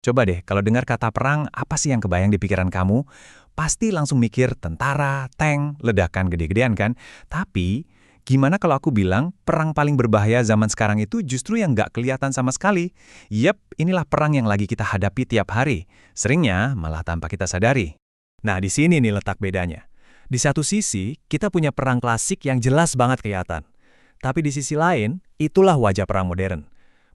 Coba deh, kalau dengar kata perang, apa sih yang kebayang di pikiran kamu? Pasti langsung mikir tentara, tank, ledakan gede-gedean kan? Tapi, gimana kalau aku bilang perang paling berbahaya zaman sekarang itu justru yang nggak kelihatan sama sekali? Yep, inilah perang yang lagi kita hadapi tiap hari. Seringnya malah tanpa kita sadari. Nah, di sini nih letak bedanya. Di satu sisi, kita punya perang klasik yang jelas banget kelihatan. Tapi di sisi lain, itulah wajah perang modern.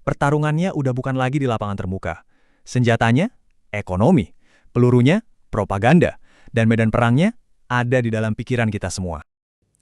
Pertarungannya udah bukan lagi di lapangan terbuka. Senjatanya, ekonomi. Pelurunya, propaganda. Dan medan perangnya, ada di dalam pikiran kita semua.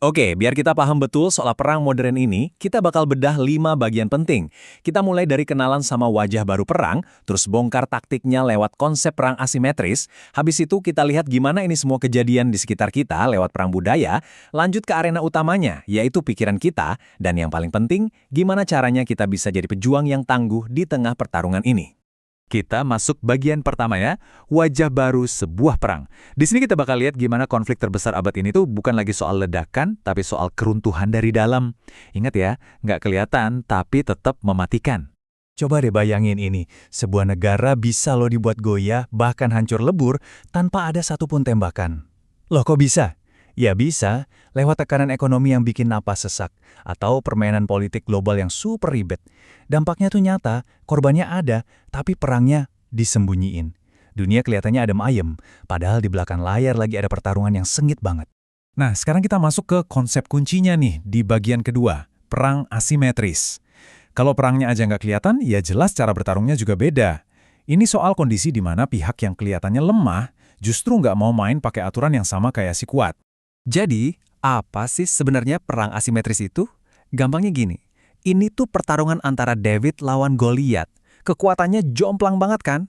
Oke, biar kita paham betul soal perang modern ini, kita bakal bedah 5 bagian penting. Kita mulai dari kenalan sama wajah baru perang, terus bongkar taktiknya lewat konsep perang asimetris, habis itu kita lihat gimana ini semua kejadian di sekitar kita lewat perang budaya, lanjut ke arena utamanya, yaitu pikiran kita, dan yang paling penting, gimana caranya kita bisa jadi pejuang yang tangguh di tengah pertarungan ini. Kita masuk bagian pertama ya, wajah baru sebuah perang. Di sini kita bakal lihat gimana konflik terbesar abad ini tuh bukan lagi soal ledakan, tapi soal keruntuhan dari dalam. Ingat ya, nggak kelihatan tapi tetap mematikan. Coba deh bayangin ini, sebuah negara bisa lo dibuat goyah, bahkan hancur lebur, tanpa ada satupun tembakan. Loh kok bisa? Ya bisa, lewat tekanan ekonomi yang bikin napas sesak, atau permainan politik global yang super ribet. Dampaknya tuh nyata, korbannya ada, tapi perangnya disembunyiin. Dunia kelihatannya adem ayem, padahal di belakang layar lagi ada pertarungan yang sengit banget. Nah, sekarang kita masuk ke konsep kuncinya nih, di bagian kedua, perang asimetris. Kalau perangnya aja nggak kelihatan, ya jelas cara bertarungnya juga beda. Ini soal kondisi di mana pihak yang kelihatannya lemah, justru nggak mau main pakai aturan yang sama kayak si kuat. Jadi, apa sih sebenarnya perang asimetris itu? Gampangnya gini, ini tuh pertarungan antara David lawan Goliat. Kekuatannya jomplang banget kan?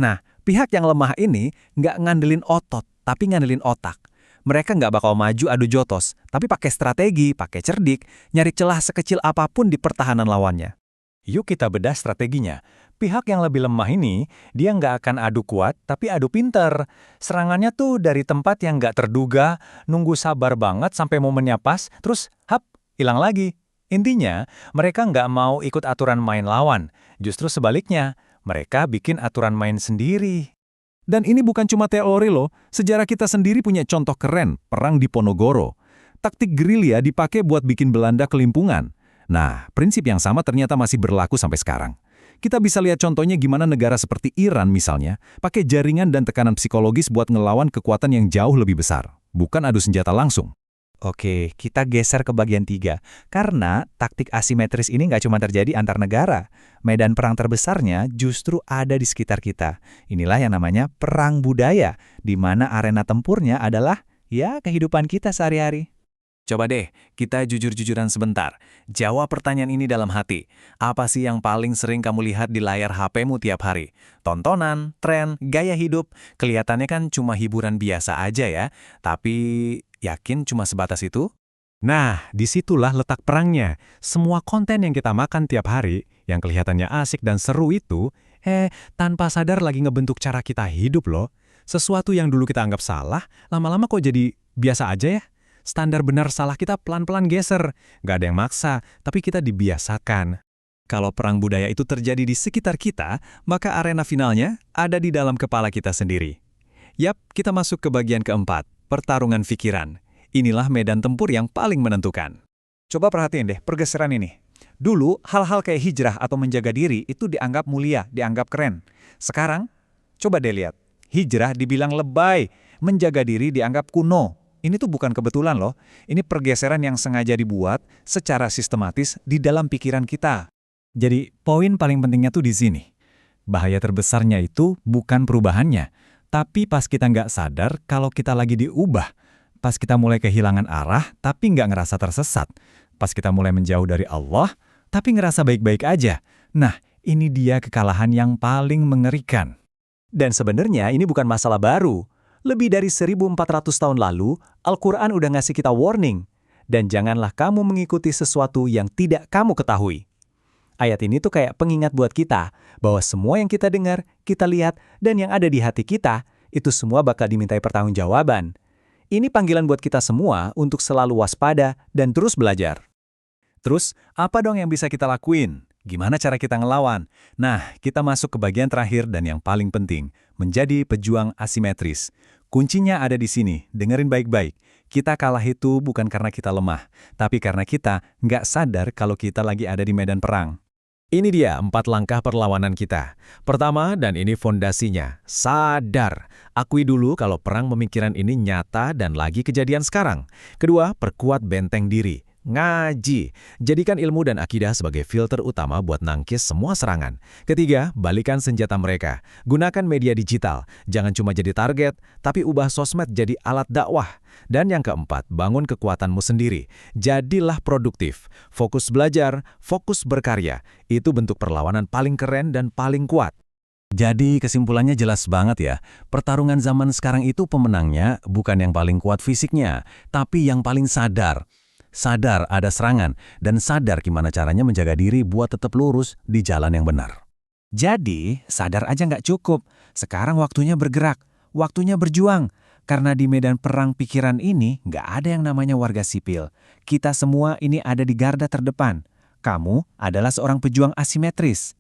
Nah, pihak yang lemah ini nggak ngandelin otot, tapi ngandelin otak. Mereka nggak bakal maju adu jotos, tapi pakai strategi, pakai cerdik, nyari celah sekecil apapun di pertahanan lawannya. Yuk kita bedah strateginya. Pihak yang lebih lemah ini, dia nggak akan adu kuat, tapi adu pinter. Serangannya tuh dari tempat yang nggak terduga, nunggu sabar banget sampai momennya pas, terus hap, hilang lagi. Intinya, mereka nggak mau ikut aturan main lawan. Justru sebaliknya, mereka bikin aturan main sendiri. Dan ini bukan cuma teori loh, sejarah kita sendiri punya contoh keren, perang di Ponorogo. Taktik gerilya dipakai buat bikin Belanda kelimpungan. Nah, prinsip yang sama ternyata masih berlaku sampai sekarang. Kita bisa lihat contohnya gimana negara seperti Iran misalnya, pakai jaringan dan tekanan psikologis buat ngelawan kekuatan yang jauh lebih besar, bukan adu senjata langsung. Oke, kita geser ke bagian 3. Karena taktik asimetris ini nggak cuma terjadi antar negara. Medan perang terbesarnya justru ada di sekitar kita. Inilah yang namanya perang budaya, di mana arena tempurnya adalah, ya, kehidupan kita sehari-hari. Coba deh, kita jujur-jujuran sebentar. Jawab pertanyaan ini dalam hati. Apa sih yang paling sering kamu lihat di layar HP-mu tiap hari? Tontonan, tren, gaya hidup, kelihatannya kan cuma hiburan biasa aja ya. Tapi, yakin cuma sebatas itu? Nah, disitulah letak perangnya. Semua konten yang kita makan tiap hari, yang kelihatannya asik dan seru itu, tanpa sadar lagi ngebentuk cara kita hidup loh. Sesuatu yang dulu kita anggap salah, lama-lama kok jadi biasa aja ya? Standar benar salah kita pelan-pelan geser. Gak ada yang maksa, tapi kita dibiasakan. Kalau perang budaya itu terjadi di sekitar kita, maka arena finalnya ada di dalam kepala kita sendiri. Yap, kita masuk ke bagian keempat, pertarungan pikiran. Inilah medan tempur yang paling menentukan. Coba perhatiin deh pergeseran ini. Dulu, hal-hal kayak hijrah atau menjaga diri itu dianggap mulia, dianggap keren. Sekarang, coba deh lihat. Hijrah dibilang lebay, menjaga diri dianggap kuno. Ini tuh bukan kebetulan loh, ini pergeseran yang sengaja dibuat secara sistematis di dalam pikiran kita. Jadi, poin paling pentingnya tuh di sini. Bahaya terbesarnya itu bukan perubahannya, tapi pas kita nggak sadar kalau kita lagi diubah. Pas kita mulai kehilangan arah, tapi nggak ngerasa tersesat. Pas kita mulai menjauh dari Allah, tapi ngerasa baik-baik aja. Nah, ini dia kekalahan yang paling mengerikan. Dan sebenarnya ini bukan masalah baru. Lebih dari 1400 tahun lalu, Al-Quran udah ngasih kita warning. Dan janganlah kamu mengikuti sesuatu yang tidak kamu ketahui. Ayat ini tuh kayak pengingat buat kita, bahwa semua yang kita dengar, kita lihat, dan yang ada di hati kita, itu semua bakal dimintai pertanggungjawaban. Ini panggilan buat kita semua untuk selalu waspada dan terus belajar. Terus, apa dong yang bisa kita lakuin? Gimana cara kita ngelawan? Nah, kita masuk ke bagian terakhir dan yang paling penting, menjadi pejuang asimetris. Kuncinya ada di sini, dengerin baik-baik. Kita kalah itu bukan karena kita lemah, tapi karena kita nggak sadar kalau kita lagi ada di medan perang. Ini dia 4 langkah perlawanan kita. Pertama, dan ini fondasinya, sadar. Akui dulu kalau perang pemikiran ini nyata dan lagi kejadian sekarang. Kedua, perkuat benteng diri. Ngaji. Jadikan ilmu dan akidah sebagai filter utama buat nangkis semua serangan. Ketiga, balikan senjata mereka. Gunakan media digital. Jangan cuma jadi target, tapi ubah sosmed jadi alat dakwah. Dan yang keempat, bangun kekuatanmu sendiri. Jadilah produktif. Fokus belajar, fokus berkarya. Itu bentuk perlawanan paling keren dan paling kuat. Jadi kesimpulannya jelas banget ya, pertarungan zaman sekarang itu pemenangnya bukan yang paling kuat fisiknya, tapi yang paling sadar. Sadar ada serangan, dan sadar gimana caranya menjaga diri buat tetap lurus di jalan yang benar. Jadi, sadar aja nggak cukup. Sekarang waktunya bergerak, waktunya berjuang. Karena di medan perang pikiran ini nggak ada yang namanya warga sipil. Kita semua ini ada di garda terdepan. Kamu adalah seorang pejuang asimetris.